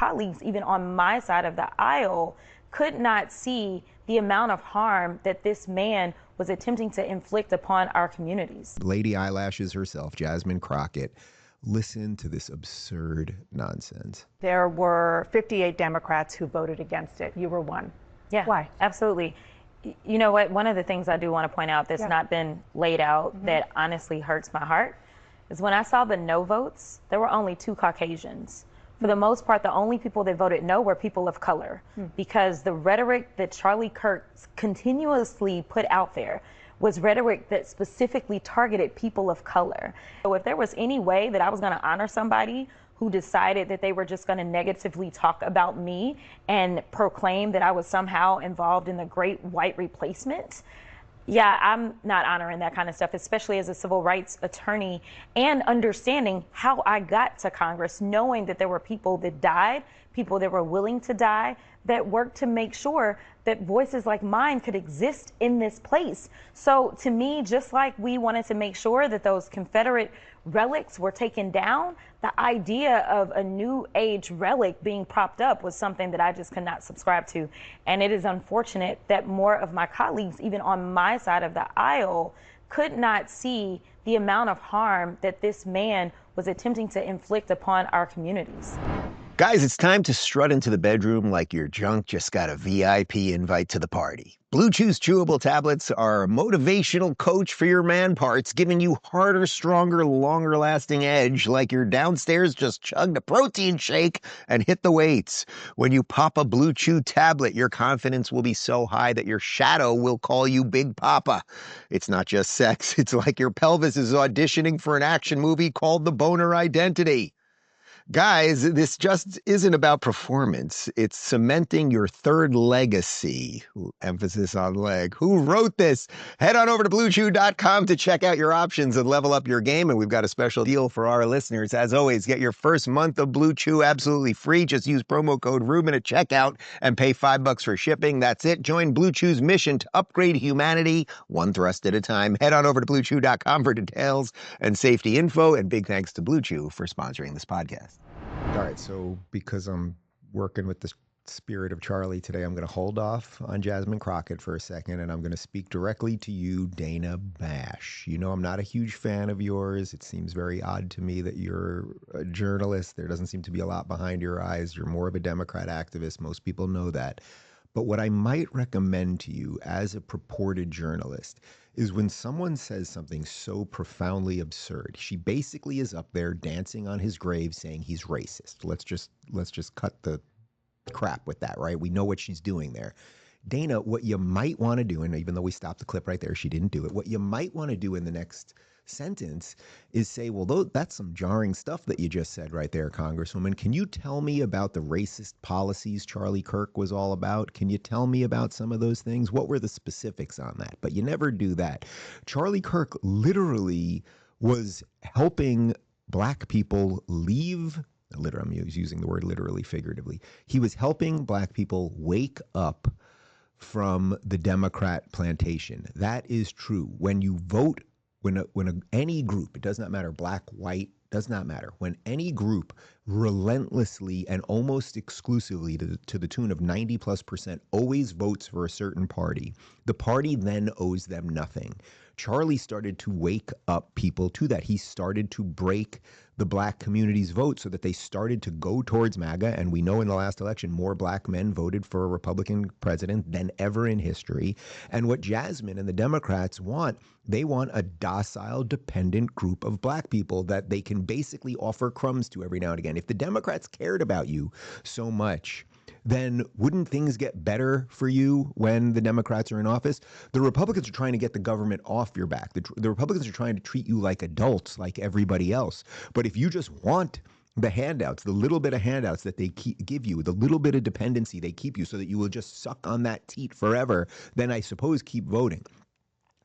colleagues, even on my side of the aisle, could not see the amount of harm that this man was attempting to inflict upon our communities. Lady Eyelashes herself, Jasmine Crockett, listen to this absurd nonsense. There were 58 Democrats who voted against it. You were one. Yeah. Why? Absolutely. You know what? One of the things I do want to point out that's not been laid out that honestly hurts my heart is when I saw the no votes, there were only 2 Caucasians. For the most part, the only people that voted no were people of color, because the rhetoric that Charlie Kirk continuously put out there was rhetoric that specifically targeted people of color. So if there was any way that I was going to honor somebody who decided that they were just going to negatively talk about me and proclaim that I was somehow involved in the great white replacement, yeah, I'm not honoring that kind of stuff, especially as a civil rights attorney, and understanding how I got to Congress, knowing that there were people that died, people that were willing to die, that worked to make sure that voices like mine could exist in this place. So to me, just like we wanted to make sure that those Confederate relics were taken down, the idea of a new age relic being propped up was something that I just could not subscribe to. And it is unfortunate that more of my colleagues, even on my side of the aisle, could not see the amount of harm that this man was attempting to inflict upon our communities. Guys, it's time to strut into the bedroom like your junk just got a VIP invite to the party. Blue Chew's chewable tablets are a motivational coach for your man parts, giving you harder, stronger, longer-lasting edge like your downstairs just chugged a protein shake and hit the weights. When you pop a Blue Chew tablet, your confidence will be so high that your shadow will call you Big Papa. It's not just sex. It's like your pelvis is auditioning for an action movie called The Boner Identity. Guys, this just isn't about performance. It's cementing your third legacy. Emphasis on leg. Who wrote this? Head on over to BlueChew.com to check out your options and level up your game. And we've got a special deal for our listeners. As always, get your first month of Blue Chew absolutely free. Just use promo code Rubin at checkout and pay $5 for shipping. That's it. Join Blue Chew's mission to upgrade humanity one thrust at a time. Head on over to BlueChew.com for details and safety info. And big thanks to Blue Chew for sponsoring this podcast. All right, so because I'm working with the spirit of Charlie today, I'm going to hold off on Jasmine Crockett for a second, and I'm going to speak directly to you, Dana Bash. You know I'm not a huge fan of yours. It seems very odd to me that you're a journalist. There doesn't seem to be a lot behind your eyes. You're more of a Democrat activist. Most people know that. But what I might recommend to you as a purported journalist is when someone says something so profoundly absurd, she basically is up there dancing on his grave saying he's racist. Let's just cut the crap with that, right? We know what she's doing there. Dana, what you might want to do, and even though we stopped the clip right there, she didn't do it. What you might want to do in the next sentence is say, well, that's some jarring stuff that you just said right there, Congresswoman. Can you tell me about the racist policies Charlie Kirk was all about? Can you tell me about some of those things? What were the specifics on that? But you never do that. Charlie Kirk literally was helping black people leave. Literally, I'm using the word literally, figuratively. He was helping black people wake up from the Democrat plantation. That is true. When you vote, any group, it does not matter, black, white, does not matter. When any group relentlessly and almost exclusively to the tune of 90+% always votes for a certain party, the party then owes them nothing. Charlie started to wake up people to that. He started to break the black community's vote so that they started to go towards MAGA. And we know in the last election, more black men voted for a Republican president than ever in history. And what Jasmine and the Democrats want, they want a docile, dependent group of black people that they can basically offer crumbs to every now and again. If the Democrats cared about you so much, then wouldn't things get better for you when the Democrats are in office? The Republicans are trying to get the government off your back. The Republicans are trying to treat you like adults, like everybody else. But if you just want the handouts, the little bit of handouts that they give you, the little bit of dependency they keep you so that you will just suck on that teat forever, then I suppose keep voting.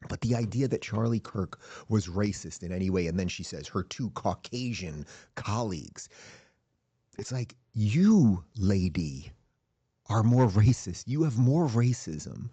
But the idea that Charlie Kirk was racist in any way, and then she says her 2 Caucasian colleagues, it's like, you, lady, are more racist. You have more racism.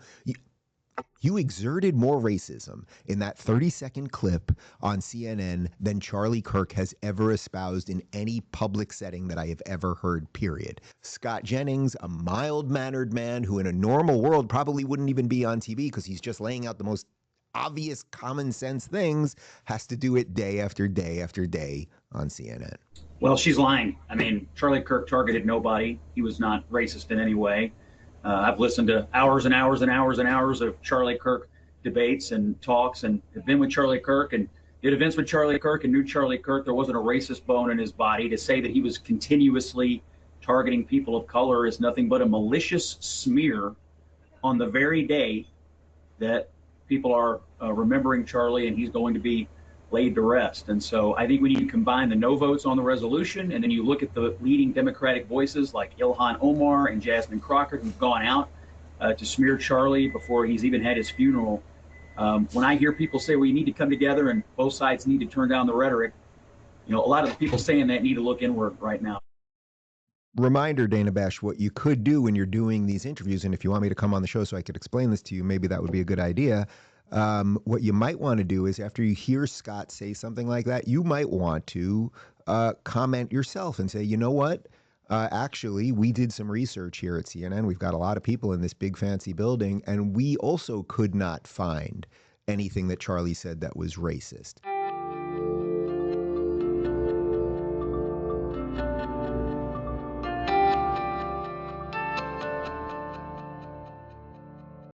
You exerted more racism in that 30-second clip on CNN than Charlie Kirk has ever espoused in any public setting that I have ever heard, period. Scott Jennings, a mild-mannered man who in a normal world probably wouldn't even be on TV because he's just laying out the most obvious common sense things, has to do it day after day after day on CNN. Well, she's lying. I mean, Charlie Kirk targeted nobody. He was not racist in any way. I've listened to hours and hours and hours and hours of Charlie Kirk debates and talks, and have been with Charlie Kirk and did events with Charlie Kirk and knew Charlie Kirk. There wasn't a racist bone in his body. To say that he was continuously targeting people of color is nothing but a malicious smear on the very day that people are remembering Charlie and he's going to be laid to rest. And so I think we need to combine the no votes on the resolution, and then you look at the leading Democratic voices like Ilhan Omar and Jasmine Crockett, who've gone out to smear Charlie before he's even had his funeral. When I hear people say we need to come together and both sides need to turn down the rhetoric, a lot of the people saying that need to look inward right now. Reminder, Dana Bash, what you could do when you're doing these interviews, and if you want me to come on the show so I could explain this to you, maybe that would be a good idea. What you might want to do is after you hear Scott say something like that, you might want to comment yourself and say, you know what? Actually, we did some research here at CNN. We've got a lot of people in this big fancy building, and we also could not find anything that Charlie said that was racist.